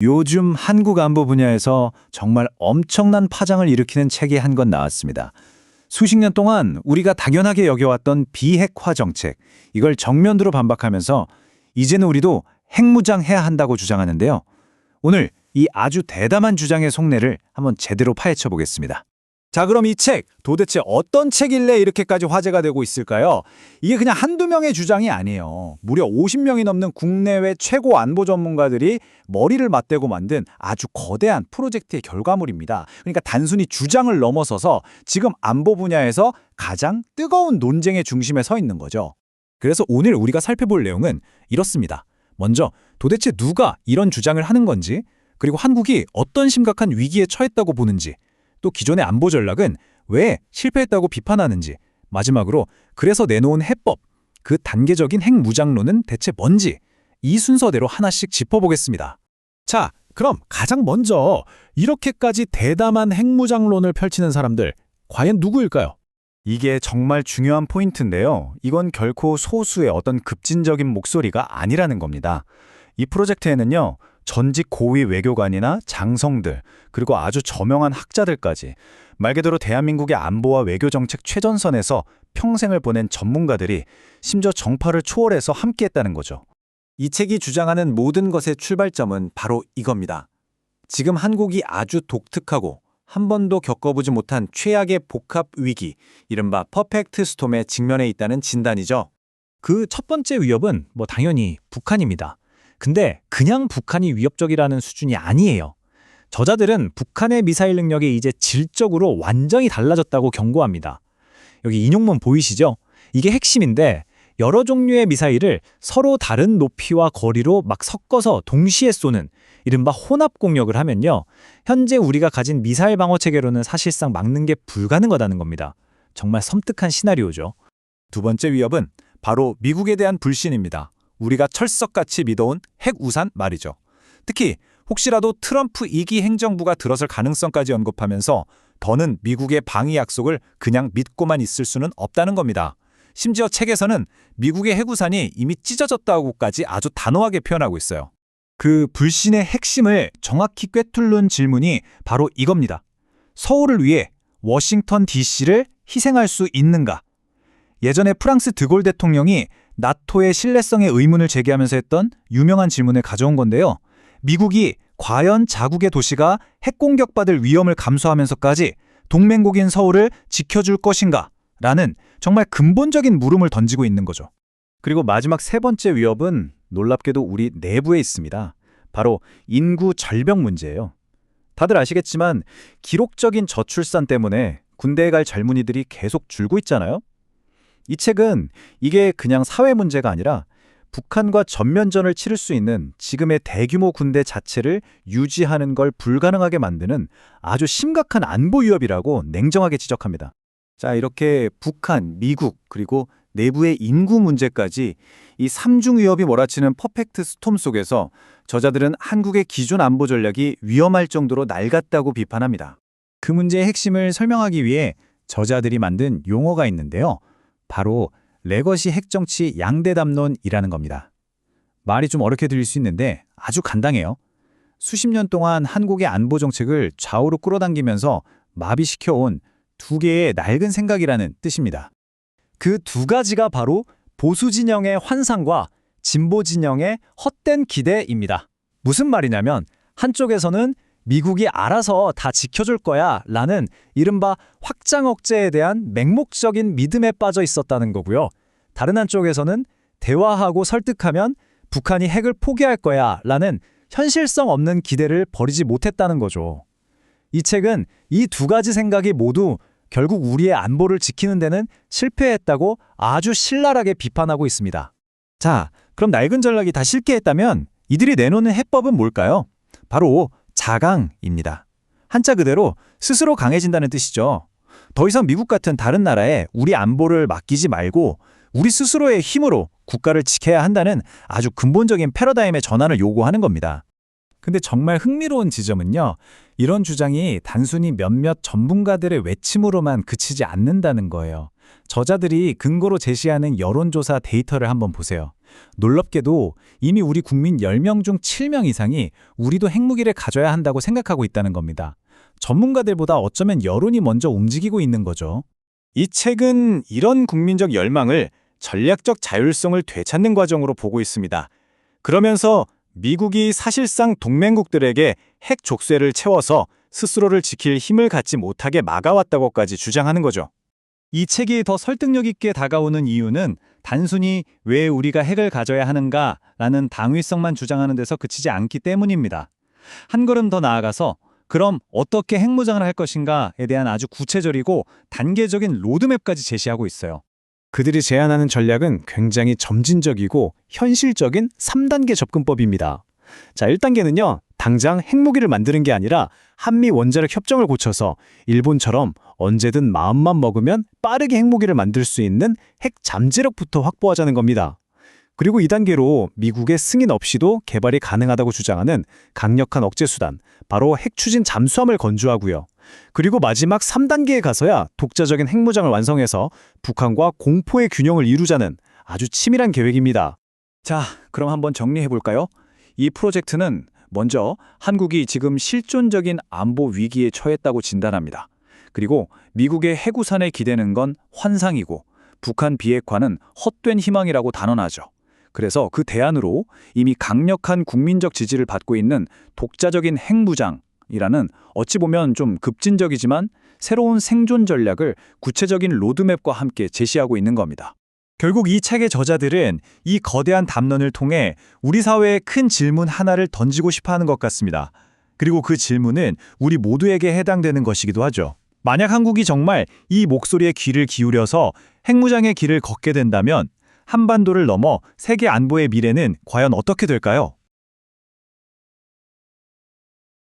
요즘 한국 안보 분야에서 정말 엄청난 파장을 일으키는 책이 한 권 나왔습니다. 수십 년 동안 우리가 당연하게 여겨왔던 비핵화 정책, 이걸 정면으로 반박하면서 이제는 우리도 핵무장해야 한다고 주장하는데요. 오늘 이 아주 대담한 주장의 속내를 한번 제대로 파헤쳐 보겠습니다. 자, 그럼 이 책, 도대체 어떤 책일래 이렇게까지 화제가 되고 있을까요? 이게 그냥 한두 명의 주장이 아니에요. 무려 50명이 넘는 국내외 최고 안보 전문가들이 머리를 맞대고 만든 아주 거대한 프로젝트의 결과물입니다. 그러니까 단순히 주장을 넘어서서 지금 안보 분야에서 가장 뜨거운 논쟁의 중심에 서 있는 거죠. 그래서 오늘 우리가 살펴볼 내용은 이렇습니다. 먼저 도대체 누가 이런 주장을 하는 건지, 그리고 한국이 어떤 심각한 위기에 처했다고 보는지, 또 기존의 안보 전략은 왜 실패했다고 비판하는지, 마지막으로 그래서 내놓은 해법, 그 단계적인 핵무장론은 대체 뭔지, 이 순서대로 하나씩 짚어보겠습니다. 자, 그럼 가장 먼저 이렇게까지 대담한 핵무장론을 펼치는 사람들, 과연 누구일까요? 이게 정말 중요한 포인트인데요. 이건 결코 소수의 어떤 급진적인 목소리가 아니라는 겁니다. 이 프로젝트에는요, 전직 고위 외교관이나 장성들, 그리고 아주 저명한 학자들까지 말 그대로 대한민국의 안보와 외교정책 최전선에서 평생을 보낸 전문가들이 심지어 정파를 초월해서 함께했다는 거죠. 이 책이 주장하는 모든 것의 출발점은 바로 이겁니다. 지금 한국이 아주 독특하고 한 번도 겪어보지 못한 최악의 복합 위기, 이른바 퍼펙트 스톰에 직면해 있다는 진단이죠. 그 첫 번째 위협은 당연히 북한입니다. 근데 그냥 북한이 위협적이라는 수준이 아니에요. 저자들은 북한의 미사일 능력이 이제 질적으로 완전히 달라졌다고 경고합니다. 여기 인용문 보이시죠? 이게 핵심인데 여러 종류의 미사일을 서로 다른 높이와 거리로 막 섞어서 동시에 쏘는 이른바 혼합 공격을 하면요, 현재 우리가 가진 미사일 방어 체계로는 사실상 막는 게 불가능하다는 겁니다. 정말 섬뜩한 시나리오죠. 두 번째 위협은 바로 미국에 대한 불신입니다. 우리가 철석같이 믿어온 핵우산 말이죠. 특히 혹시라도 트럼프 2기 행정부가 들어설 가능성까지 언급하면서 더는 미국의 방위 약속을 그냥 믿고만 있을 수는 없다는 겁니다. 심지어 책에서는 미국의 핵우산이 이미 찢어졌다고까지 아주 단호하게 표현하고 있어요. 그 불신의 핵심을 정확히 꿰뚫는 질문이 바로 이겁니다. 서울을 위해 워싱턴 DC를 희생할 수 있는가? 예전에 프랑스 드골 대통령이 나토의 신뢰성에 의문을 제기하면서 했던 유명한 질문을 가져온 건데요. 미국이 과연 자국의 도시가 핵공격받을 위험을 감수하면서까지 동맹국인 서울을 지켜줄 것인가? 라는 정말 근본적인 물음을 던지고 있는 거죠. 그리고 마지막 세 번째 위협은 놀랍게도 우리 내부에 있습니다. 바로 인구 절벽 문제예요. 다들 아시겠지만 기록적인 저출산 때문에 군대에 갈 젊은이들이 계속 줄고 있잖아요. 이 책은 이게 그냥 사회 문제가 아니라 북한과 전면전을 치를 수 있는 지금의 대규모 군대 자체를 유지하는 걸 불가능하게 만드는 아주 심각한 안보 위협이라고 냉정하게 지적합니다. 자, 이렇게 북한, 미국, 그리고 내부의 인구 문제까지 이 삼중 위협이 몰아치는 퍼펙트 스톰 속에서 저자들은 한국의 기존 안보 전략이 위험할 정도로 낡았다고 비판합니다. 그 문제의 핵심을 설명하기 위해 저자들이 만든 용어가 있는데요. 바로 레거시 핵정치 양대담론이라는 겁니다. 말이 좀 어렵게 들릴 수 있는데 아주 간단해요. 수십 년 동안 한국의 안보 정책을 좌우로 끌어당기면서 마비시켜온 두 개의 낡은 생각이라는 뜻입니다. 그 두 가지가 바로 보수 진영의 환상과 진보 진영의 헛된 기대입니다. 무슨 말이냐면 한쪽에서는 미국이 알아서 다 지켜줄 거야 라는 이른바 확장 억제에 대한 맹목적인 믿음에 빠져 있었다는 거고요. 다른 한쪽에서는 대화하고 설득하면 북한이 핵을 포기할 거야 라는 현실성 없는 기대를 버리지 못했다는 거죠. 이 책은 이 두 가지 생각이 모두 결국 우리의 안보를 지키는 데는 실패했다고 아주 신랄하게 비판하고 있습니다. 자, 그럼 낡은 전략이 다 실패했다면 이들이 내놓는 해법은 뭘까요? 바로 자강입니다. 한자 그대로 스스로 강해진다는 뜻이죠. 더 이상 미국 같은 다른 나라에 우리 안보를 맡기지 말고 우리 스스로의 힘으로 국가를 지켜야 한다는 아주 근본적인 패러다임의 전환을 요구하는 겁니다. 근데 정말 흥미로운 지점은요, 이런 주장이 단순히 몇몇 전문가들의 외침으로만 그치지 않는다는 거예요. 저자들이 근거로 제시하는 여론조사 데이터를 한번 보세요. 놀랍게도 이미 우리 국민 10명 중 7명 이상이 우리도 핵무기를 가져야 한다고 생각하고 있다는 겁니다. 전문가들보다 어쩌면 여론이 먼저 움직이고 있는 거죠. 이 책은 이런 국민적 열망을 전략적 자율성을 되찾는 과정으로 보고 있습니다. 그러면서 미국이 사실상 동맹국들에게 핵 족쇄를 채워서 스스로를 지킬 힘을 갖지 못하게 막아왔다고까지 주장하는 거죠. 이 책이 더 설득력 있게 다가오는 이유는 단순히 왜 우리가 핵을 가져야 하는가라는 당위성만 주장하는 데서 그치지 않기 때문입니다. 한 걸음 더 나아가서 그럼 어떻게 핵무장을 할 것인가에 대한 아주 구체적이고 단계적인 로드맵까지 제시하고 있어요. 그들이 제안하는 전략은 굉장히 점진적이고 현실적인 3단계 접근법입니다. 자, 1단계는요. 당장 핵무기를 만드는 게 아니라 한미 원자력 협정을 고쳐서 일본처럼 언제든 마음만 먹으면 빠르게 핵무기를 만들 수 있는 핵 잠재력부터 확보하자는 겁니다. 그리고 2단계로 미국의 승인 없이도 개발이 가능하다고 주장하는 강력한 억제 수단, 바로 핵 추진 잠수함을 건조하고요. 그리고 마지막 3단계에 가서야 독자적인 핵무장을 완성해서 북한과 공포의 균형을 이루자는 아주 치밀한 계획입니다. 자, 그럼 한번 정리해 볼까요? 이 프로젝트는 먼저 한국이 지금 실존적인 안보 위기에 처했다고 진단합니다. 그리고 미국의 핵우산에 기대는 건 환상이고 북한 비핵화는 헛된 희망이라고 단언하죠. 그래서 그 대안으로 이미 강력한 국민적 지지를 받고 있는 독자적인 핵무장이라는 어찌 보면 좀 급진적이지만 새로운 생존 전략을 구체적인 로드맵과 함께 제시하고 있는 겁니다. 결국 이 책의 저자들은 이 거대한 담론을 통해 우리 사회에 큰 질문 하나를 던지고 싶어 하는 것 같습니다. 그리고 그 질문은 우리 모두에게 해당되는 것이기도 하죠. 만약 한국이 정말 이 목소리에 귀를 기울여서 핵무장의 길을 걷게 된다면 한반도를 넘어 세계 안보의 미래는 과연 어떻게 될까요?